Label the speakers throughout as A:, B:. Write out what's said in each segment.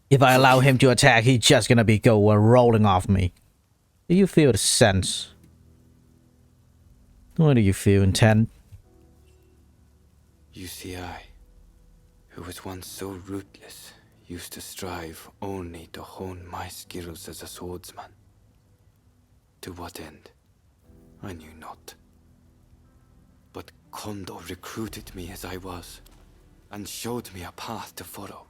A: If I allow him to attack, he's just gonna be rolling off me. Do you feel the sense? What do you feel, intent?
B: You see, I, who was once so ruthless, used to strive only to hone my skills as a swordsman. To what end? I knew not. But Kondo recruited me as I was, and showed me a path to follow.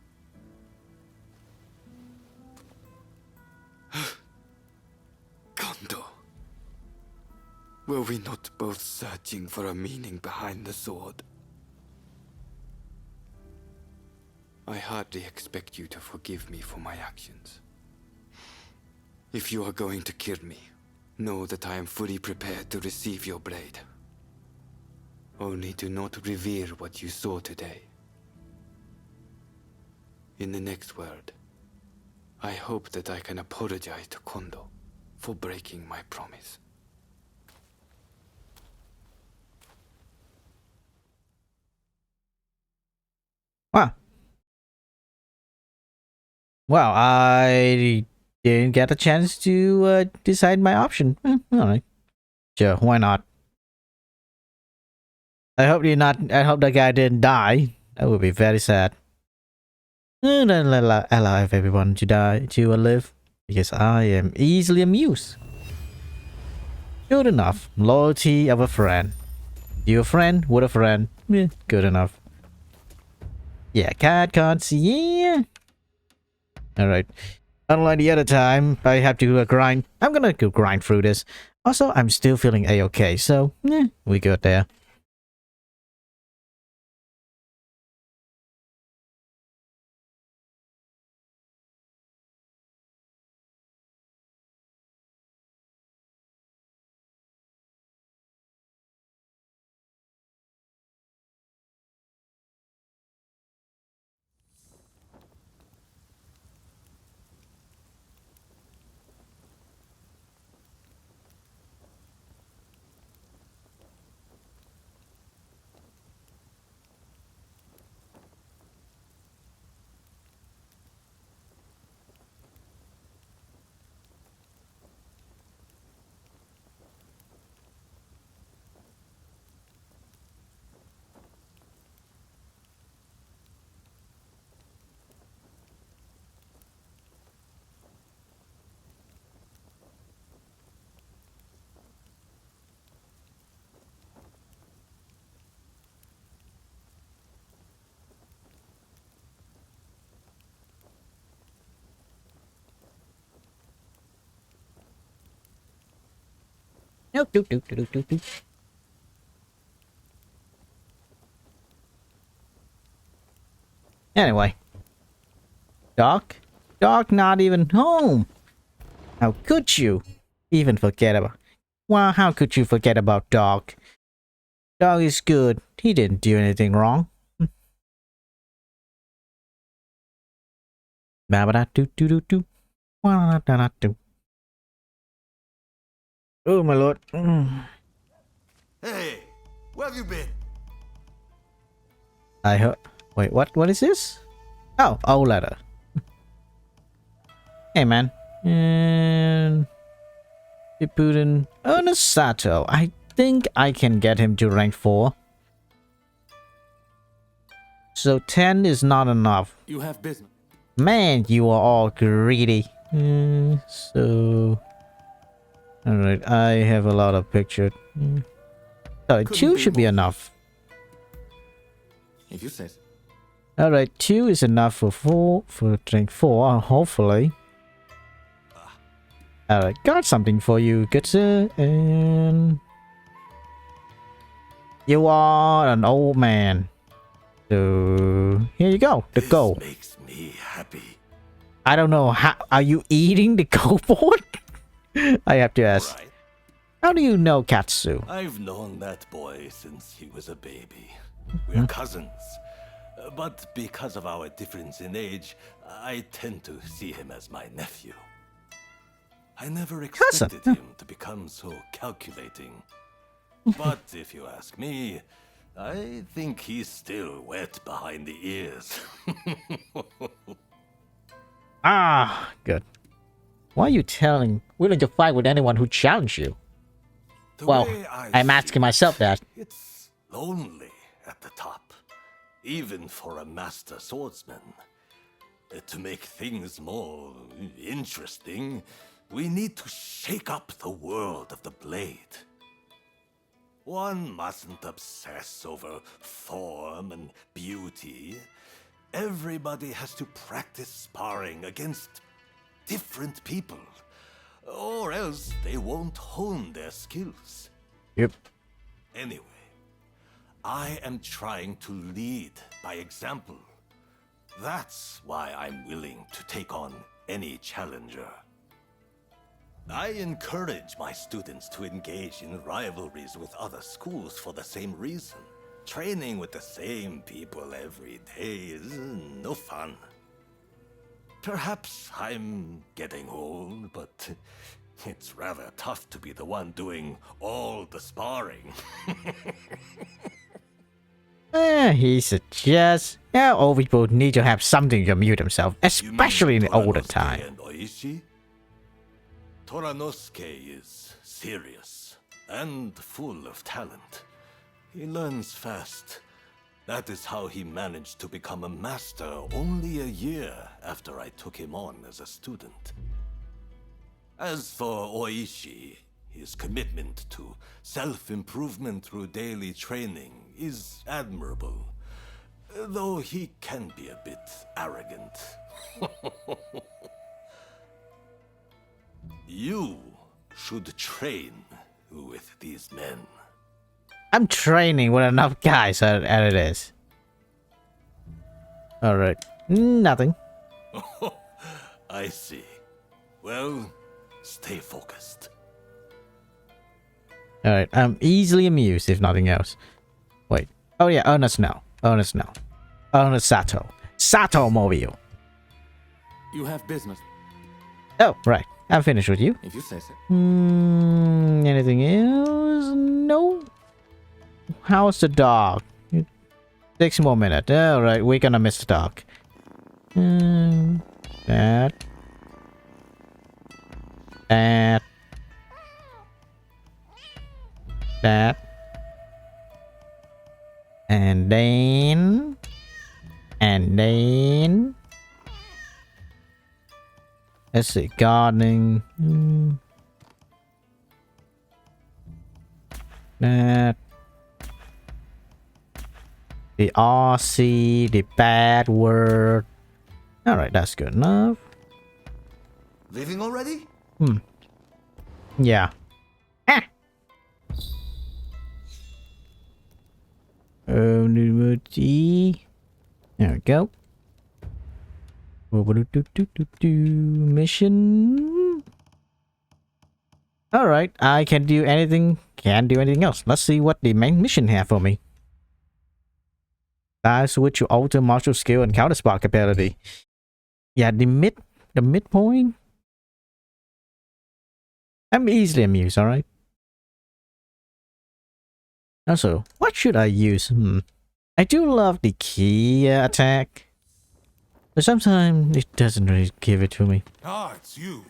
B: Kondo. Were we not both searching for a meaning behind the sword? I hardly expect you to forgive me for my actions. If you are going to kill me, know that I am fully prepared to receive your blade. Only do not reveal what you saw today. In the next world, I hope that I can apologize to Kondo for breaking my promise.
A: Wow. Well, I didn't get a chance to decide my option. Alright. Sure, why not? I hope I hope that guy didn't die. That would be very sad. Allow everyone to die, to live. Because I am easily amused. Good enough. Loyalty of a friend. You a friend with a friend. Yeah, good enough. Yeah, cat can't see. Yeah. Alright. Unlike the other time, I have to grind. I'm gonna go grind through this. Also, I'm still feeling a-okay, so yeah, we good there. Nope, doop, doop, doop, doop, doop. Anyway. Doc? Doc not even home. How could you even forget about... Well, how could you forget about Doc? Doc is good. He didn't do anything wrong. Ba-ba-da-doo-doo-doo-doo. Wa-da-da-da-doo. Oh, my lord.
C: Hey, where have you been?
A: I heard... Wait, what? What is this? Oh, letter. Hey, man. And... Putin... Onosato. I think I can get him to rank 4. So 10 is not enough.
C: You have business.
A: Man, you are all greedy. So... Alright, I have a lot of pictures. So 2 should be enough.
C: If you say so.
A: Alright, 2 is enough for rank 4, hopefully. Alright, got something for you, good sir, and... You are an old man. So, here you go, the goal.
C: This makes me happy.
A: I don't know, how are you eating the goal board? I have to ask.
C: Right.
A: How do you know Katsu?
C: I've known that boy since he was a baby. We're cousins. But because of our difference in age, I tend to see him as my nephew. I never expected him to become so calculating. But if you ask me, I think he's still wet behind the ears.
A: Ah, good. Why are you willing to fight with anyone who challenged you?
C: The
A: Well,
C: way I
A: I'm
C: see
A: asking
C: it,
A: myself that.
C: It's lonely at the top, even for a master swordsman. To make things more interesting, we need to shake up the world of the blade. One mustn't obsess over form and beauty. Everybody has to practice sparring against different people, or else they won't hone their skills.
A: Yep.
C: Anyway, I am trying to lead by example. That's why I'm willing to take on any challenger. I encourage my students to engage in rivalries with other schools for the same reason. Training with the same people every day is no fun. Perhaps I'm getting old, but it's rather tough to be the one doing all the sparring.
A: He suggests old people need to have something to amuse themselves, especially in the older
C: Toranosuke
A: time.
C: and Oishi? Toranosuke is serious and full of talent. He learns fast. That is how he managed to become a master only a year after I took him on as a student. As for Oishi, his commitment to self-improvement through daily training is admirable, though he can be a bit arrogant. You should train with these men.
A: I'm training with enough guys as it is. Alright. Nothing.
C: I see. Well, stay focused.
A: Alright, I'm easily amused, if nothing else. Wait. Oh yeah, Ernest now. Ernest now. Ernest Sato. Sato Mobile.
B: You have business,
A: Oh, right. I'm finished with you.
B: if you say so.
A: Anything else? No. How's the dog? 6 more minutes. Alright, we're gonna miss the dog. That. That. That. And then. And then. Let's see. Gardening. That. The RC, the bad word. Alright, that's good enough.
C: Leaving already?
A: Yeah. Ah. There we go. Mission. Alright, I can do anything. Can't do anything else. Let's see what the main mission have for me. Switch your alter martial skill and counter spark ability. Yeah, the midpoint. I'm easily amused, alright? Also, what should I use? I do love the key attack. But sometimes it doesn't really give it to me.
D: Ah, it's you.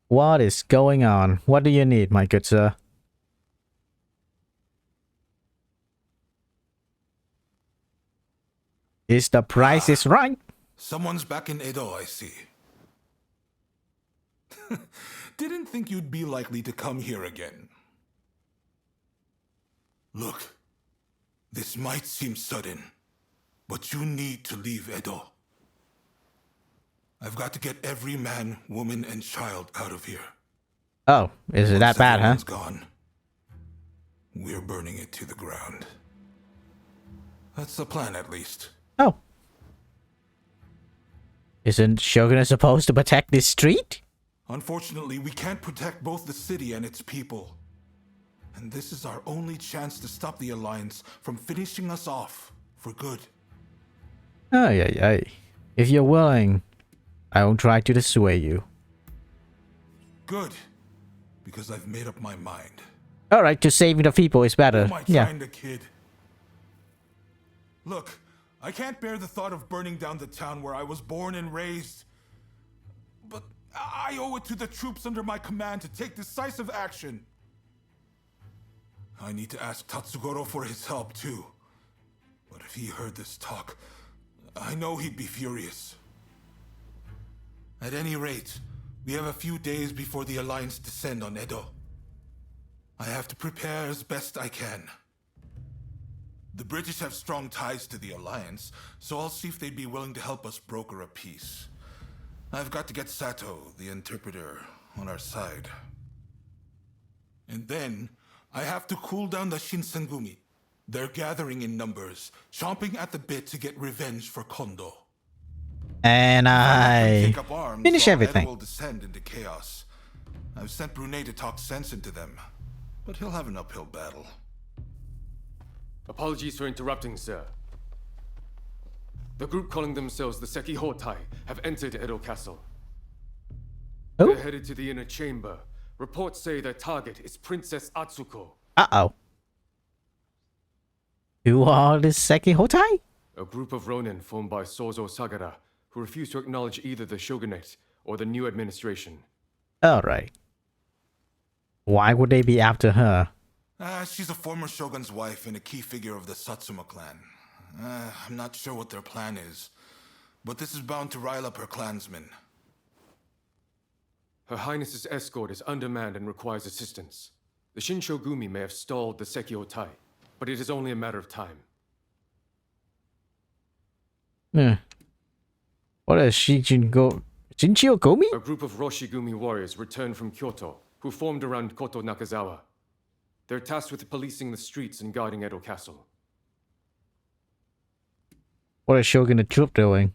A: What is going on? What do you need, my good sir? Is the price is right?
D: Someone's back in Edo, I see. Didn't think you'd be likely to come here again. Look, this might seem sudden, but you need to leave Edo. I've got to get every man, woman, and child out of here.
A: Oh, is it that bad, huh?
D: Once everyone's gone, we're burning it to the ground. That's the plan, at least.
A: Oh. Isn't Shogun supposed to protect this street?
D: Unfortunately, we can't protect both the city and its people. And this is our only chance to stop the Alliance from finishing us off for good.
A: Ay. If you're willing, I will try to dissuade you.
D: Good, because I've made up my mind.
A: All right, just saving the people is
D: Who
A: better.
D: am I
A: Yeah.
D: trying to kid? Look, I can't bear the thought of burning down the town where I was born and raised. But I owe it to the troops under my command to take decisive action. I need to ask Tatsugoro for his help too. But if he heard this talk, I know he'd be furious. At any rate, we have a few days before the Alliance descend on Edo. I have to prepare as best I can. The British have strong ties to the Alliance, so I'll see if they'd be willing to help us broker a peace. I've got to get Sato, the interpreter, on our side. And then, I have to cool down the Shinsengumi. They're gathering in numbers, chomping at the bit to get revenge for Kondo.
A: And I
D: Take up arms,
A: finish
D: all
A: everything.
D: Edo will descend into chaos. I've sent Brunei to talk sense into them, but he'll have an uphill battle.
E: Apologies for interrupting, sir. The group calling themselves the Seki Hotai have entered Edo Castle.
A: Oh.
E: They're headed to the inner chamber. Reports say their target is Princess Atsuko,
A: Uh-oh. Who are the Seki Hotai?
E: a group of Ronin formed by Sozo Sagara, who refuse to acknowledge either the shogunate or the new administration.
A: All right. Why would they be after her?
D: She's a former shogun's wife and a key figure of the Satsuma clan. I'm not sure what their plan is, but this is bound to rile up her clansmen.
E: Her Highness's escort is undermanned and requires assistance. The Shinshogumi may have stalled the Seki Hotai, but it is only a matter of time.
A: What is Shinchio-gumi?
E: A group of Roshigumi warriors returned from Kyoto, who formed around Koto Nakazawa. They're tasked with policing the streets and guarding Edo Castle.
A: What is Shogun troop doing?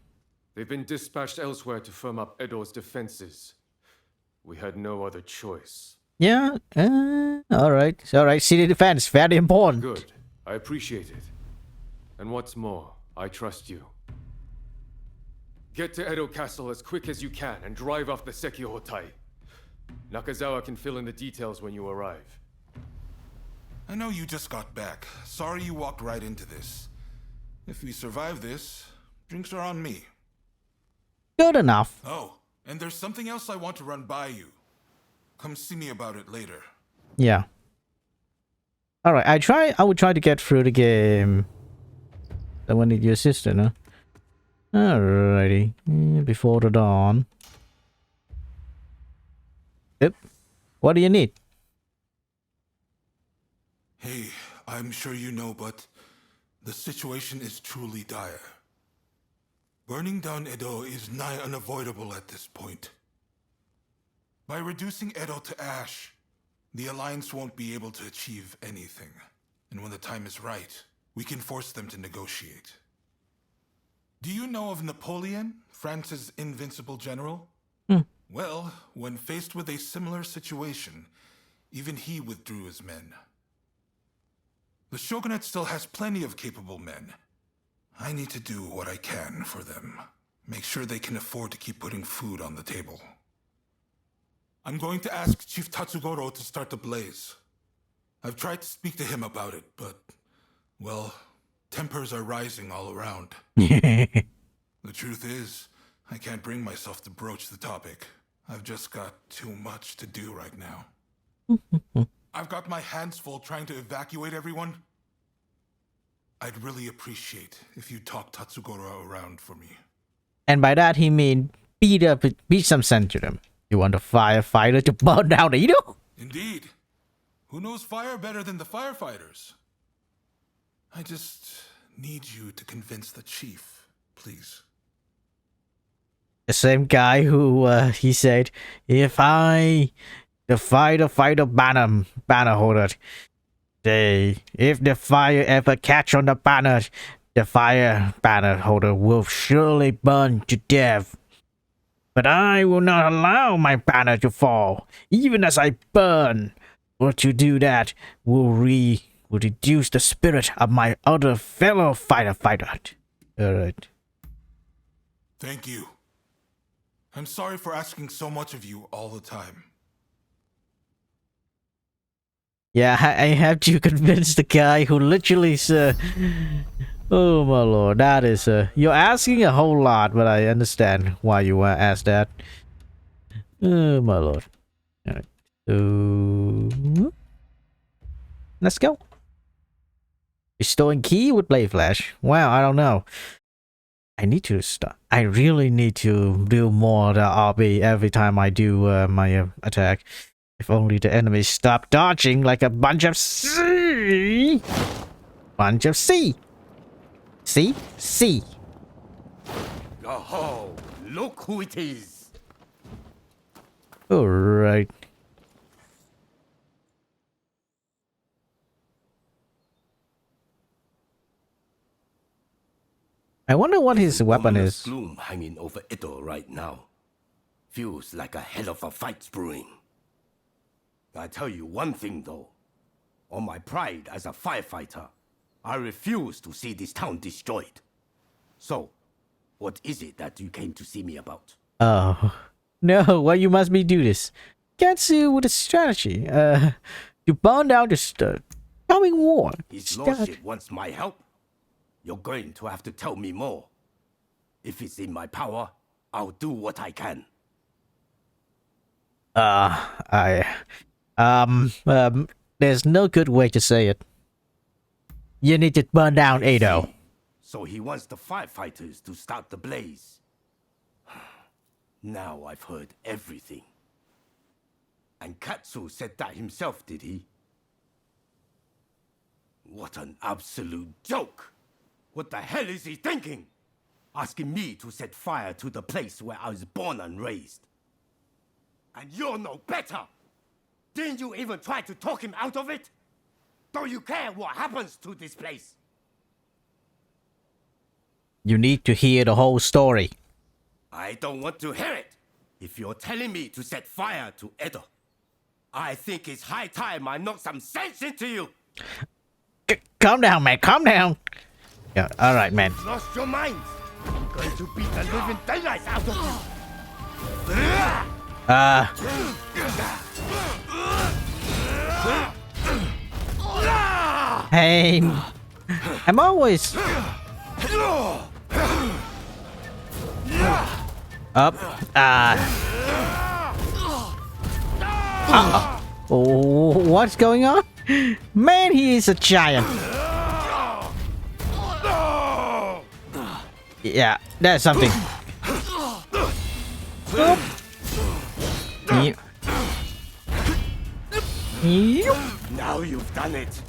E: They've been dispatched elsewhere to firm up Edo's defenses. We had no other choice.
A: Yeah, alright. Alright, city defense, very important.
E: Good. I appreciate it. And what's more, I trust you. Get to Edo Castle as quick as you can and drive off the Seki Hotai. Nakazawa can fill in the details when you arrive.
D: I know you just got back. Sorry you walked right into this. If we survive this, drinks are on me.
A: Good enough.
D: Oh, and there's something else I want to run by you. Come see me about it later.
A: Yeah. Alright, I would try to get through the game. I will need your assistant, huh? Alrighty. Before the dawn. Yep. What do you need?
D: Hey, I'm sure you know, but the situation is truly dire. Burning down Edo is nigh unavoidable at this point. By reducing Edo to ash, the Alliance won't be able to achieve anything. And when the time is right, we can force them to negotiate. Do you know of Napoleon, France's invincible general? Well, when faced with a similar situation, even he withdrew his men. The shogunate still has plenty of capable men. I need to do what I can for them. Make sure they can afford to keep putting food on the table. I'm going to ask Chief Tatsugoro to start the blaze. I've tried to speak to him about it, but, well, tempers are rising all around. The truth is, I can't bring myself to broach the topic. I've just got too much to do right now. I've got my hands full trying to evacuate everyone. I'd really appreciate if you talk Tatsugoro around for me.
A: And by that he mean beat some sense to them. You want a firefighter to burn down Edo?
D: Indeed. Who knows fire better than the firefighters? I just need you to convince the chief, please.
A: The same guy who he said, if I defy the fighter banner holder, if the fire ever catch on the banner, the fire banner holder will surely burn to death. But I will not allow my banner to fall, even as I burn. For to do that will reduce the spirit of my other fellow fighter. Alright.
D: Thank you. I'm sorry for asking so much of you all the time.
A: Yeah, I have to convince the guy who literally said, "Oh my lord, that is you're asking a whole lot, but I understand why you asked that." Oh my lord. Alright. So let's go. Restoring key with Blade Flash. Wow, I don't know. I need to stop. I really need to do more the RB every time I do my attack. If only the enemies stop dodging like a bunch of C. Bunch of C. C? C.
C: Oh, look who it is.
A: Alright. I wonder what his weapon
C: Ominous
A: is.
C: gloom hanging over Edo right now. Feels like a hell of a fight's brewing. I tell you one thing though. On my pride as a firefighter, I refuse to see this town destroyed. So, what is it that you came to see me about?
A: Oh. No, well, you must be do this. Katsu with a strategy. To burn down the coming war.
C: His lordship wants my help? You're going to have to tell me more. If it's in my power, I'll do what I can.
A: There's no good way to say it. You need to burn down Edo.
C: So he wants the firefighters to start the blaze. Now I've heard everything. And Katsu said that himself, did he? What an absolute joke! What the hell is he thinking? Asking me to set fire to the place where I was born and raised. And you're no better! Didn't you even try to talk him out of it? Don't you care what happens to this place?
A: You need to hear the whole story.
C: I don't want to hear it. If you're telling me to set fire to Edo, I think it's high time I knock some sense into you.
A: Calm down, man. Calm down. Yeah, alright, man.
C: Lost your mind. I'm going to beat the living daylights out of you.
A: Hey. I'm always up. Oh, what's going on? Man, he is a giant. Yeah, that's something. Yep.
C: Now you've done it.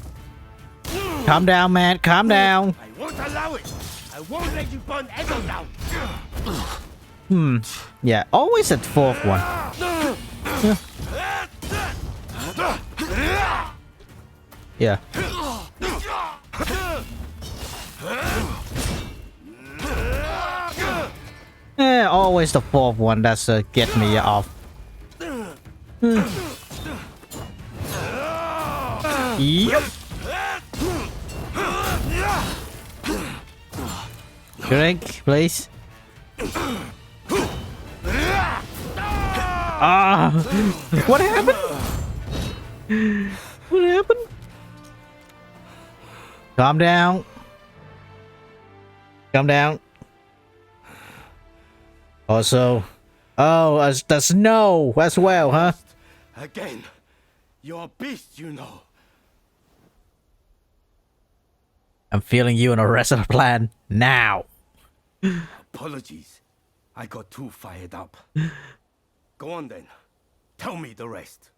A: Calm down, man. Calm down.
C: I won't allow it. I won't let you burn Edo down.
A: Yeah, always at fourth one. Yeah. Always the fourth one that's get me off. Yep. Drink, please. What happened? What happened? Calm down. Calm down. Also, the snow as well, huh?
C: Again. You're a beast, you know.
A: I'm feeling you in a rest of the plan now.
C: Apologies. I got too fired up. Go on then. Tell me the rest.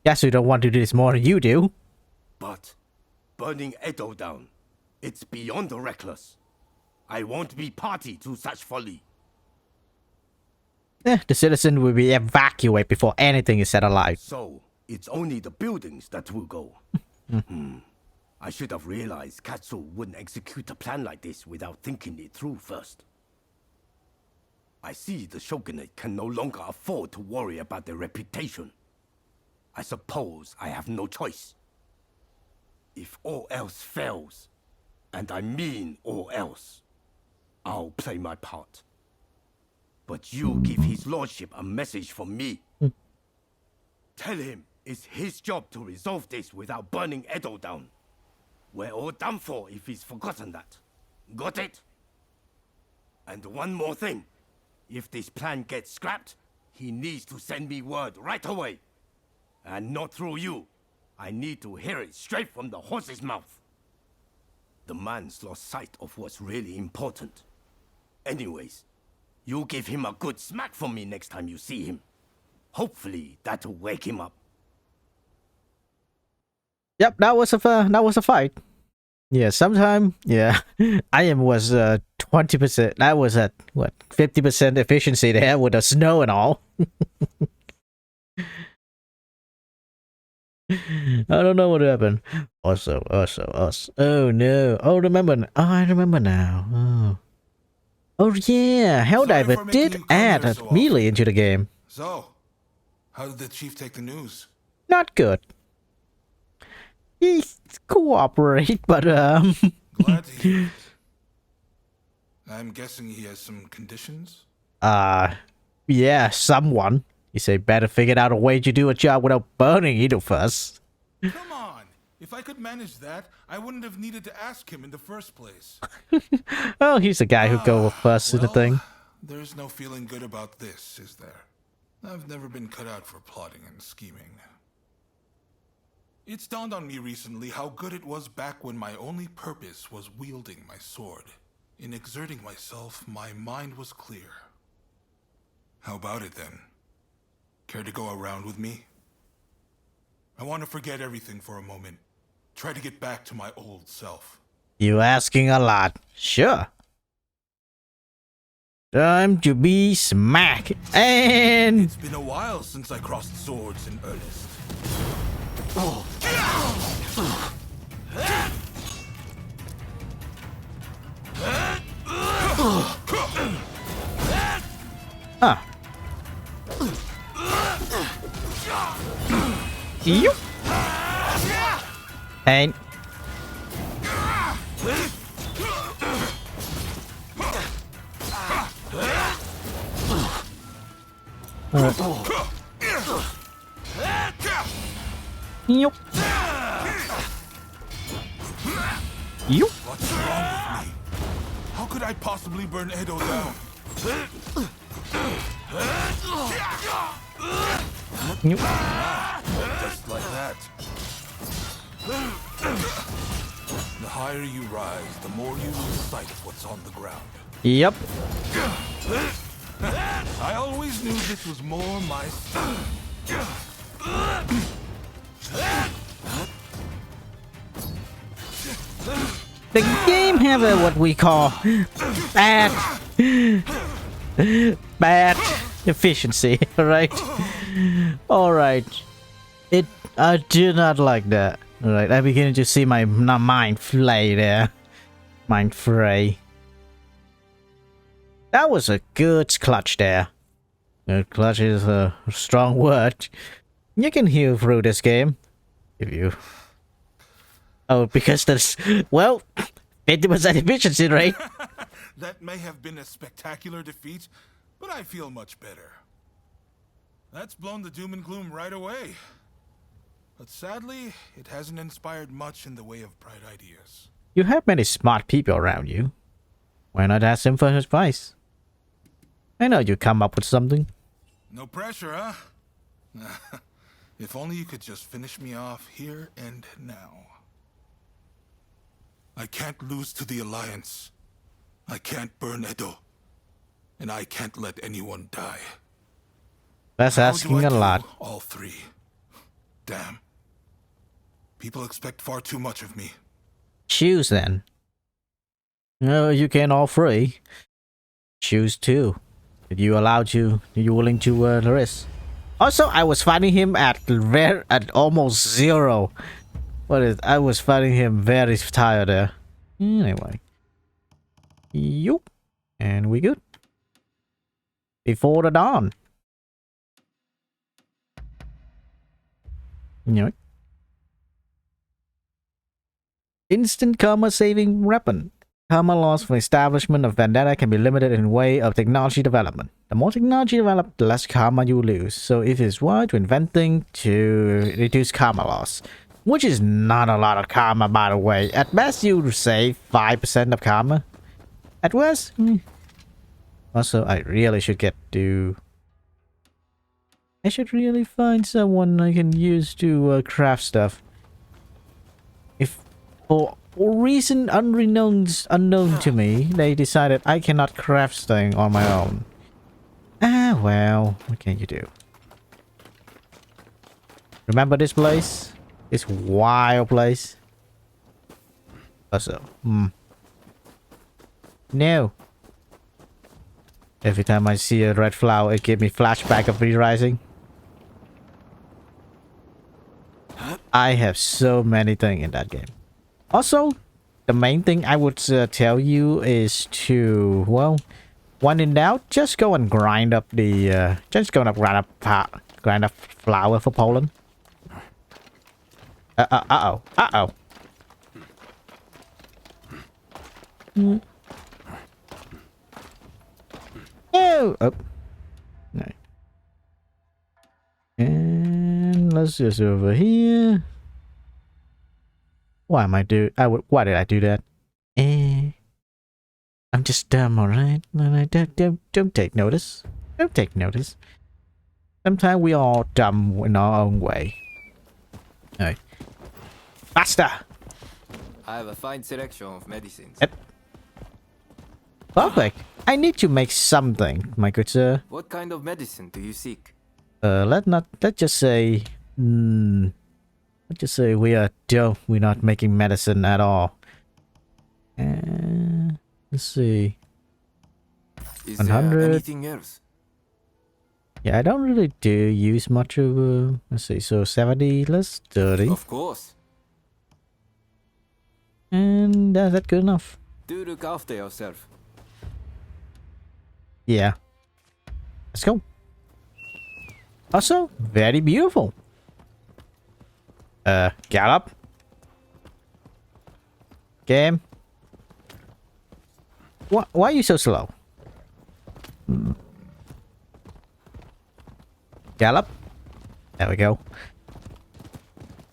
A: Guess you don't want to do this more than you do.
C: But burning Edo down, it's beyond reckless. I won't be party to such folly.
A: The citizen will be evacuated before anything is set alight.
C: So, it's only the buildings that will go. I should have realized Katsu wouldn't execute a plan like this without thinking it through first. I see the shogunate can no longer afford to worry about their reputation. I suppose I have no choice. If all else fails, and I mean all else, I'll play my part. But you give his lordship a message from me.
F: Tell him it's his job to resolve this without burning Edo down. We're all done for if he's forgotten that. Got it? And one more thing. If this plan gets scrapped, he needs to send me word right away. And not through you. I need to hear it straight from the horse's mouth. The man's lost sight of what's really important. Anyways, you give him a good smack from me next time you see him. Hopefully, that'll wake him up.
A: Yep, that was a fight. Yeah, sometime, yeah, was 20%. That was at what 50% efficiency there with the snow and all. I don't know what happened. Also. Oh no. Oh, I remember now. Oh yeah, Helldiver
D: for making
A: did
D: you come
A: add
D: here
A: a
D: so
A: melee
D: often.
A: into the game.
D: So, how did the chief take the news?
A: Not good. He's cooperate, but
D: Glad to hear. I'm guessing he has some conditions?
A: yeah, someone. You say better figure out a way to do a job without burning it first.
D: Come on! If I could manage that, I wouldn't have needed to ask him in the first place.
A: Oh, he's the guy who go first in the thing.
D: There's no feeling good about this, is there? I've never been cut out for plotting and scheming. It's dawned on me recently how good it was back when my only purpose was wielding my sword. In exerting myself, my mind was clear. How about it then? Care to go around with me? I want to forget everything for a moment. Try to get back to my old self.
A: You asking a lot. Sure. Time to be smack. And
D: It's been a while since I crossed swords in earnest.
A: huh. You. Pain. Yup. Yup.
D: What's wrong with me? How could I possibly burn Edo down?
A: Yup.
D: Just like that. The higher you rise, the more you lose sight of what's on the ground.
A: Yep.
D: I always knew this was more my style.
A: The game have a what we call bad efficiency, right? Alright. I do not like that. Alright, I begin to see my mind flay there. Mind fray. That was a good clutch there. Clutch is a strong word. You can heal through this game. If you... Oh, because there's... Well, 50% efficiency rate.
D: That may have been a spectacular defeat, but I feel much better. That's blown the doom and gloom right away. But sadly, it hasn't inspired much in the way of bright ideas.
A: You have many smart people around you. Why not ask them for advice? I know you come up with something.
D: No pressure, huh? If only you could just finish me off here and now. I can't lose to the Alliance. I can't burn Edo. And I can't let anyone die.
A: That's
D: How
A: asking
D: do I
A: a
D: do
A: lot.
D: all three. Damn. People expect far too much of me.
A: Choose then. No, you can all three. Choose two. Did you allowed you? Are you willing to risk? Also, I was fighting him at almost zero. I was fighting him very tired there. Anyway. Yup. And we good. Before the dawn. Yep. Instant karma saving weapon. Karma loss for establishment of vendetta can be limited in way of technology development. The more technology developed, the less karma you lose. So it is wise to inventing to reduce karma loss. Which is not a lot of karma, by the way. At best, you save 5% of karma. At worst, Also, I really should get to... I should really find someone I can use to craft stuff. If for reason unknown to me, they decided I cannot craft thing on my own. Ah, well, what can you do? Remember this place? This wild place? Also, no. Every time I see a red flower, it gives me flashback of Re-Rising. I have so many things in that game. Also, the main thing I would tell you is to, well, when in doubt, just go and grind up the, grind up flour for Poland. Uh-oh. Oh! No. And let's just over here. Why did I do that? I'm just dumb, alright? Don't take notice. Don't take notice. Sometimes we are dumb in our own way. Alright. Faster!
B: I have a fine selection of medicines.
A: Perfect. I need to make something, my good sir.
B: What kind of medicine do you seek?
A: Let's just say we're not making medicine at all. Let's see.
B: Is
A: 100.
B: there anything else?
A: Yeah, I don't really use much of let's see, so 70, let's 30.
B: Of course.
A: And that's good enough.
B: Do look after yourself.
A: Yeah. Let's go. Also, very beautiful. Gallop. Game. Why are you so slow? Gallop. There we go.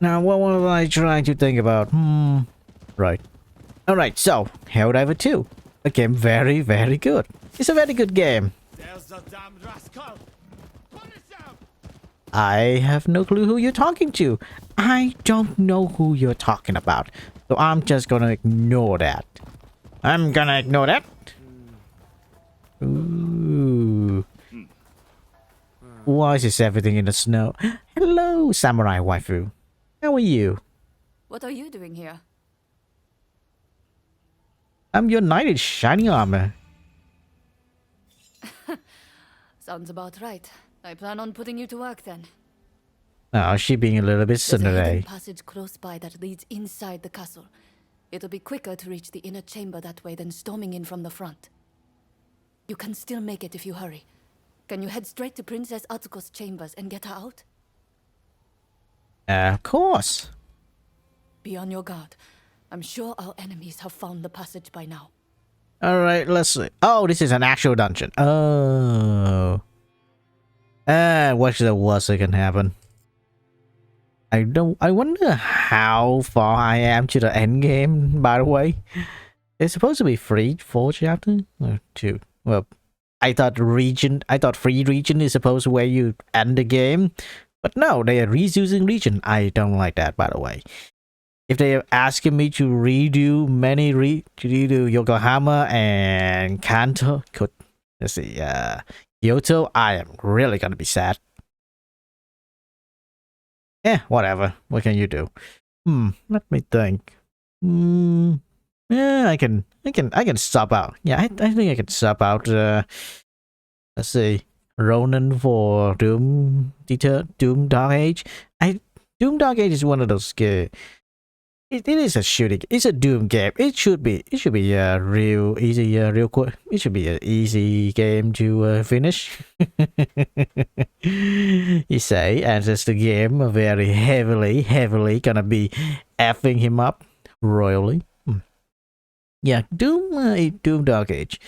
A: Now, what was I trying to think about? Right. Alright, so, Helldiver 2. A game very, very good. It's a very good game.
F: There's the damned rascal! Punish him!
A: I have no clue who you're talking to. I don't know who you're talking about. So I'm just gonna ignore that. I'm gonna ignore that. Ooh. Why is everything in the snow? Hello, samurai waifu. How are you?
G: What are you doing here?
A: I'm your knight in shining armor.
G: Sounds about right. I plan on putting you to work then.
A: Oh, she being a little bit
G: There's a hidden
A: cindery.
G: passage close by that leads inside the castle. It'll be quicker to reach the inner chamber that way than storming in from the front. You can still make it if you hurry. Can you head straight to Princess Atsuko's chambers and get her out?
A: Of course.
G: Be on your guard. I'm sure our enemies have found the passage by now.
A: Alright, let's see. Oh, this is an actual dungeon. Oh. What's the worst that can happen? I wonder how far I am to the end game, by the way. It's supposed to be free 4 chapters? Or 2. Well, I thought free region is supposed to where you end the game. But no, they are reusing region. I don't like that, by the way. If they are asking me to redo Yokohama and Kanto, let's see, Kyoto, I am really gonna be sad. Yeah, whatever. What can you do? Let me think. Yeah, I can sub out. Yeah, I think I can sub out. Let's see, Ronin for Doom Dark Age. Doom Dark Age is one of those games. It is a shooting. It's a Doom game. It should be a real easy, real quick. It should be an easy game to finish. You say, and it's the game very heavily gonna be effing him up royally. Yeah, Doom Dark Age.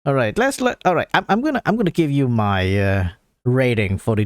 A: All right, all right. I'm gonna give you my rating for the